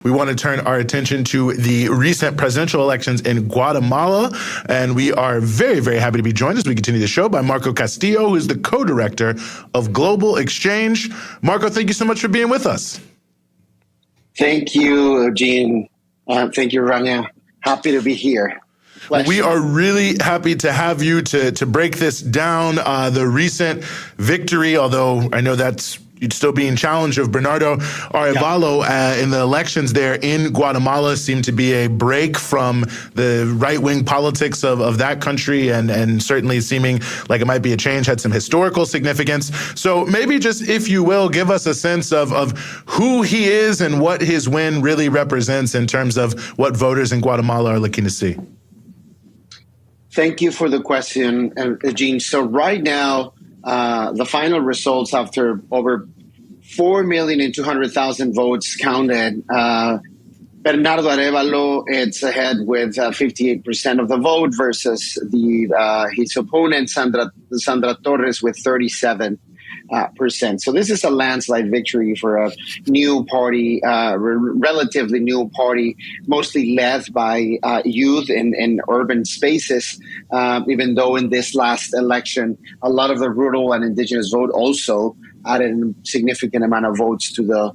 We want to turn our attention to the recent presidential elections in Guatemala, and we are very, very happy to be joined as we continue the show by Marco Castillo, who is the co-director of Global Exchange. Marco, thank you so much for being with us. Thank you, Gene. Thank you, Rania. Happy to be here. Well, we are really happy to have you to break this down. The recent victory, although I know that's still being challenged, of Bernardo Arévalo in the elections there in Guatemala seemed to be a break from the right-wing politics of that country, and certainly seeming like it might be a change, had some historical significance. So maybe just, if you will, give us a sense of who he is and what his win really represents in terms of what voters in Guatemala are looking to see. Thank you for the question, Gene. So right now, the final results after over 4,200,000 votes counted, Bernardo Arévalo is ahead with 58% of the vote versus his opponent, Sandra Torres, with 37%. So this is a landslide victory for a new party, relatively new party, mostly led by youth in urban spaces, even though in this last election, a lot of the rural and indigenous vote also added a significant amount of votes to the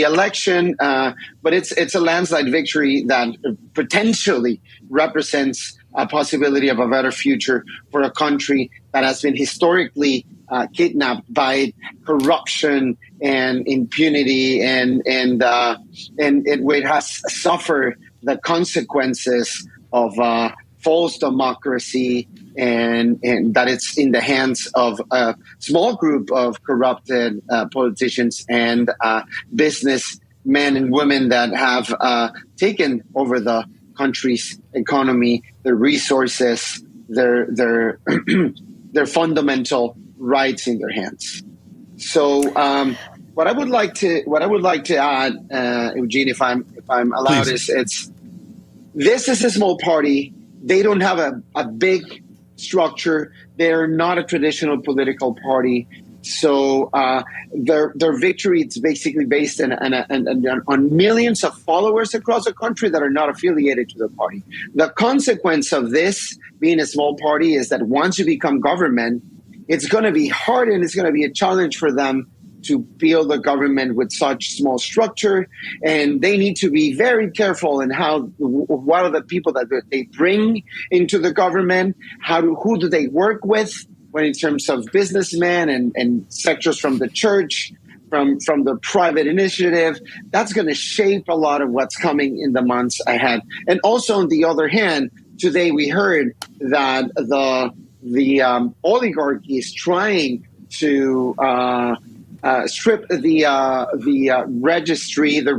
election. But it's a landslide victory that potentially represents a possibility of a better future for a country that has been historically kidnapped by corruption and impunity, and it has suffered the consequences of false democracy, and that it's in the hands of a small group of corrupted politicians and businessmen and women that have taken over the country's economy, their resources, their fundamental rights in their hands. So what I would like to add, Eugene, if I'm allowed, Please. This is a small party. They don't have a big structure. They're not a traditional political party. So their victory is basically based on millions of followers across the country that are not affiliated to the party. The consequence of this being a small party is that once you become government, it's going to be hard and it's going to be a challenge for them to build a government with such small structure, and they need to be very careful in what are the people that they bring into the government, who do they work with when in terms of businessmen and sectors from the church, from the private initiative. That's going to shape a lot of what's coming in the months ahead. And also, on the other hand, today we heard that the oligarchy is trying to strip the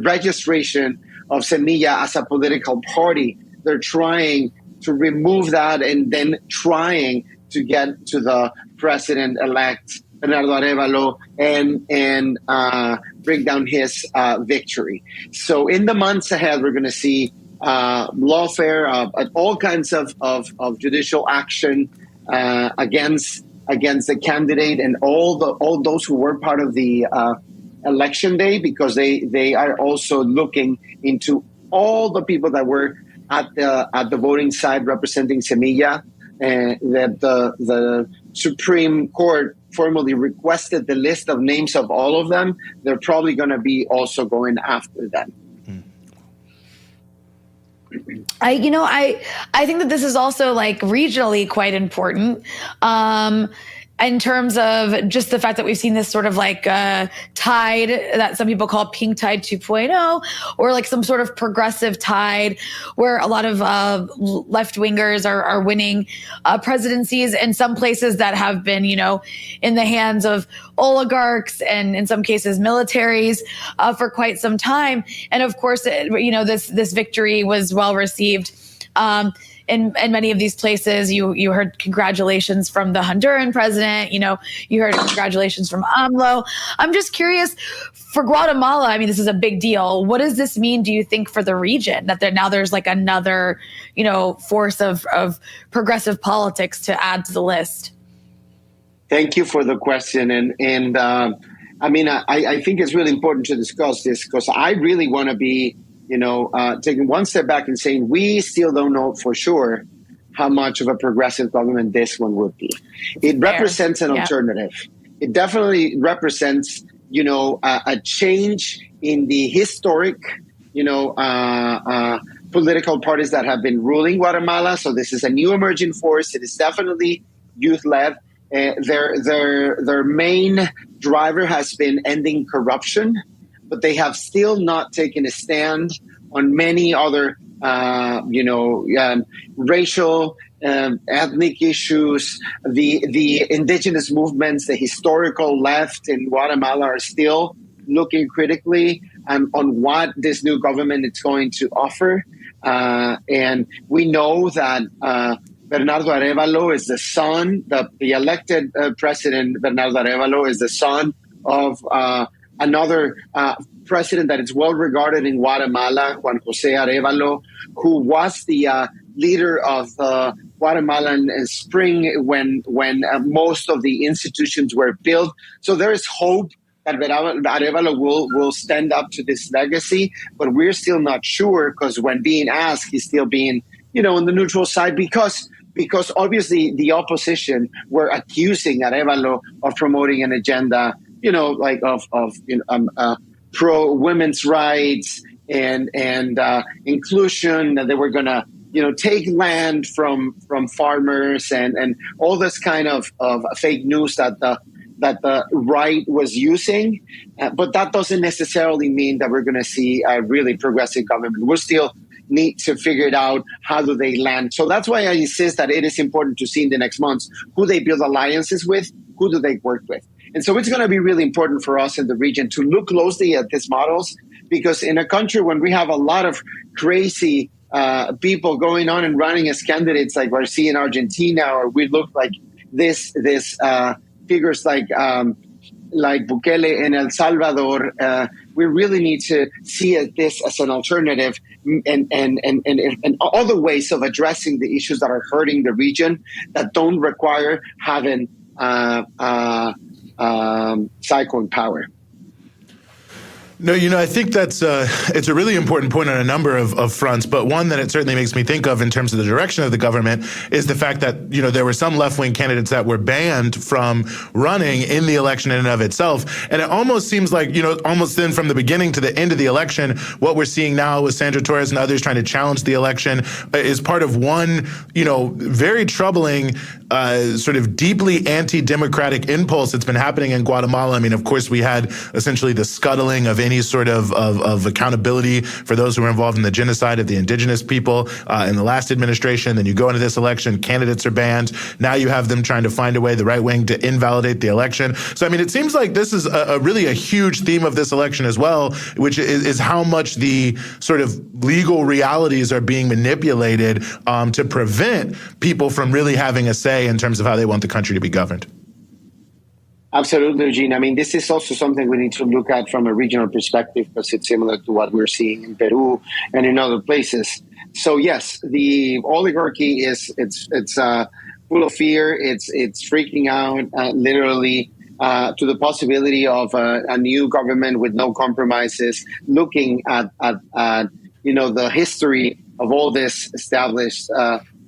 registration of Semilla as a political party. They're trying to remove that and then trying to get to the president-elect Bernardo Arévalo and bring down his victory. So in the months ahead, we're going to see lawfare, all kinds of judicial action against the candidate and all those who were part of the election day, because they are also looking into all the people that were at the voting side representing Semilla, that the Supreme Court formally requested the list of names of all of them. They're probably going to be also going after them. I think that this is also like regionally quite important. In terms of just the fact that we've seen this sort of like tide that some people call pink tide 2.0, or like some sort of progressive tide where a lot of left-wingers are winning presidencies in some places that have been, in the hands of oligarchs and in some cases militaries for quite some time. And of course, this victory was well received. In many of these places, you heard congratulations from the Honduran president. You heard congratulations from AMLO. I'm just curious, for Guatemala, I mean, this is a big deal. What does this mean, do you think, for the region, that there's like another, force of progressive politics to add to the list? Thank you for the question. I think it's really important to discuss this, because I really want to be taking one step back and saying, we still don't know for sure how much of a progressive government this one would be. It represents an alternative. It definitely represents, a change in the historic, political parties that have been ruling Guatemala. So this is a new emerging force. It is definitely youth-led. Their main driver has been ending corruption, but they have still not taken a stand on many other, racial, ethnic issues. The indigenous movements, the historical left in Guatemala are still looking critically on what this new government is going to offer. And we know that Bernardo Arévalo is the son, the elected president, Bernardo Arévalo is the son of another president that is well regarded in Guatemala, Juan José Arévalo, who was the leader of the Guatemalan Spring when most of the institutions were built. So there is hope that Arévalo will stand up to this legacy, but we're still not sure, because when being asked, he's still being, on the neutral side because obviously the opposition were accusing Arévalo of promoting an agenda, pro women's rights and inclusion, that they were going to, take land from farmers and all this kind of fake news that the right was using. But that doesn't necessarily mean that we're going to see a really progressive government. We'll still need to figure it out. How do they land? So that's why I insist that it is important to see in the next months who they build alliances with, who do they work with. And so it's going to be really important for us in the region to look closely at these models, because in a country when we have a lot of crazy people going on and running as candidates like we're seeing in Argentina, or we look like this figures like Bukele in El Salvador, we really need to see this as an alternative and other ways of addressing the issues that are hurting the region that don't require having cycle and power. No, I think that's it's a really important point on a number of fronts, but one that it certainly makes me think of in terms of the direction of the government is the fact that, there were some left-wing candidates that were banned from running in the election in and of itself. And it almost seems like, almost then from the beginning to the end of the election, what we're seeing now with Sandra Torres and others trying to challenge the election is part of one, very troubling, sort of deeply anti-democratic impulse that's been happening in Guatemala. I mean, of course, we had essentially the scuttling of any sort of accountability for those who were involved in the genocide of the indigenous people in the last administration. Then you go into this election, candidates are banned. Now you have them trying to find a way, the right wing, to invalidate the election. So, I mean, it seems like this is really a huge theme of this election as well, which is how much the sort of legal realities are being manipulated to prevent people from really having a say in terms of how they want the country to be governed. Absolutely, Eugene. I mean, this is also something we need to look at from a regional perspective, because it's similar to what we're seeing in Peru and in other places. So yes, the oligarchy it's full of fear. It's freaking out literally to the possibility of a new government with no compromises, looking at the history of all this established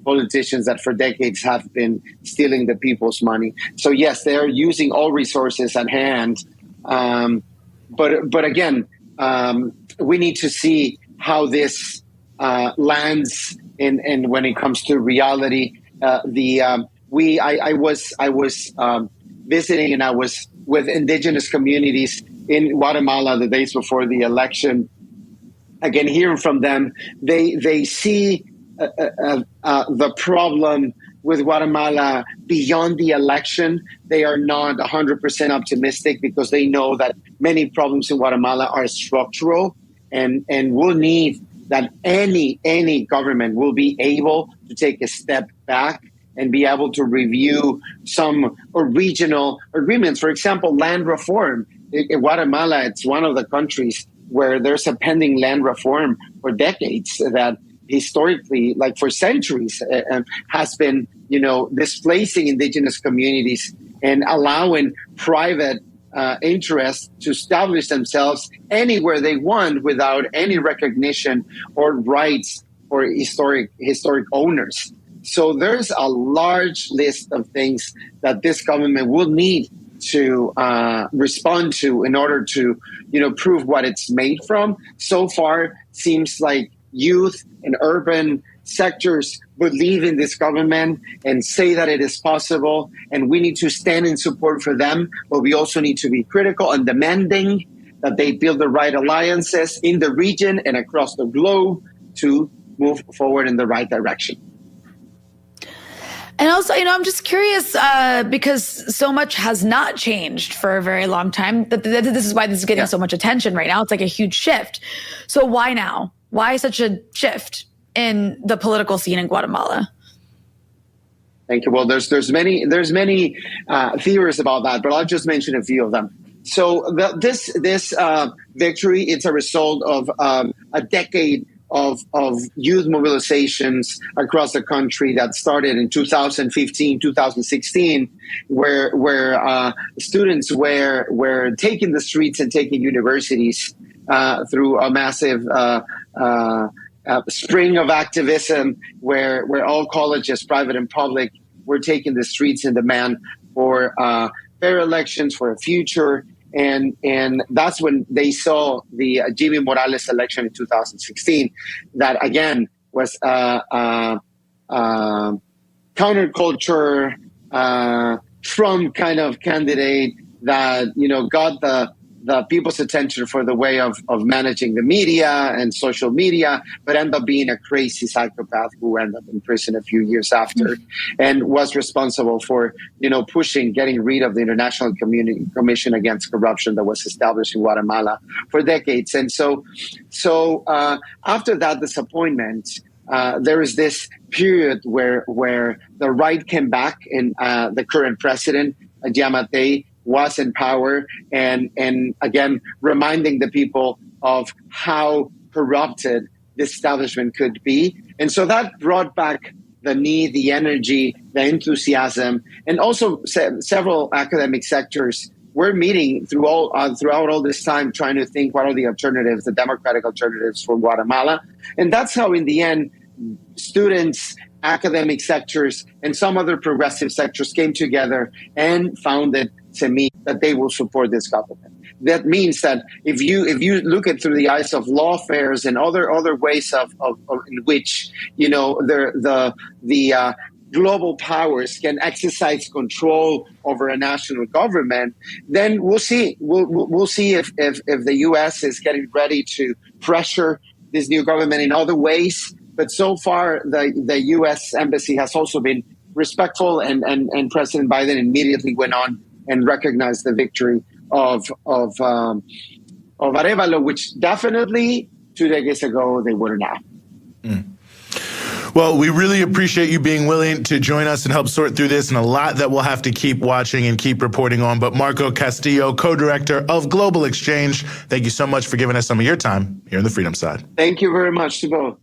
politicians that for decades have been stealing the people's money. So yes, they're using all resources at hand. But again, we need to see how this lands in when it comes to reality. I was visiting, and I was with indigenous communities in Guatemala the days before the election. Again, hearing from them, they see the problem with Guatemala beyond the election. They are not 100% optimistic, because they know that many problems in Guatemala are structural, and will need that any government will be able to take a step back and be able to review some regional agreements. For example, land reform. In Guatemala, it's one of the countries where there's a pending land reform for decades that historically, like for centuries, has been, displacing indigenous communities and allowing private interest to establish themselves anywhere they want without any recognition or rights for historic owners. So there's a large list of things that this government will need to respond to in order to, prove what it's made from. So far, seems like youth and urban sectors believe in this government and say that it is possible, and we need to stand in support for them, but we also need to be critical and demanding that they build the right alliances in the region and across the globe to move forward in the right direction. And also, I'm just curious because so much has not changed for a very long time. This is why this is getting so much attention right now. It's like a huge shift. So why now? Why such a shift in the political scene in Guatemala? Thank you. Well, there's many theories about that, but I'll just mention a few of them. So this victory, it's a result of a decade of youth mobilizations across the country that started in 2015, 2016, where students were taking the streets and taking universities through a massive spring of activism, where all colleges, private and public, were taking the streets in demand for fair elections, for a future. And that's when they saw the Jimmy Morales election in 2016, that again was counterculture, Trump kind of candidate that got the people's attention for the way of managing the media and social media, but ended up being a crazy psychopath who ended up in prison a few years after, and was responsible for, getting rid of the International Commission Against Corruption that was established in Guatemala for decades. And so after that disappointment, there is this period where the right came back, and the current president, Yamate, was in power, and again reminding the people of how corrupted the establishment could be. And so that brought back the need, the energy, the enthusiasm, and also several academic sectors were meeting throughout all this time, trying to think what are the alternatives, the democratic alternatives for Guatemala. And that's how, in the end, students, academic sectors, and some other progressive sectors came together and founded Semilla, that they will support this government. That means that if you look at through the eyes of lawfare and other ways of in which the global powers can exercise control over a national government, then we'll see. We'll see if the U.S. is getting ready to pressure this new government in other ways. But so far, the U.S. embassy has also been respectful, and President Biden immediately went on and recognized the victory of Arévalo, which definitely 2 decades ago they wouldn't have. Well, we really appreciate you being willing to join us and help sort through this, and a lot that we'll have to keep watching and keep reporting on. But Marco Castillo, co-director of Global Exchange, thank you so much for giving us some of your time here on the Freedom Side. Thank you very much to both.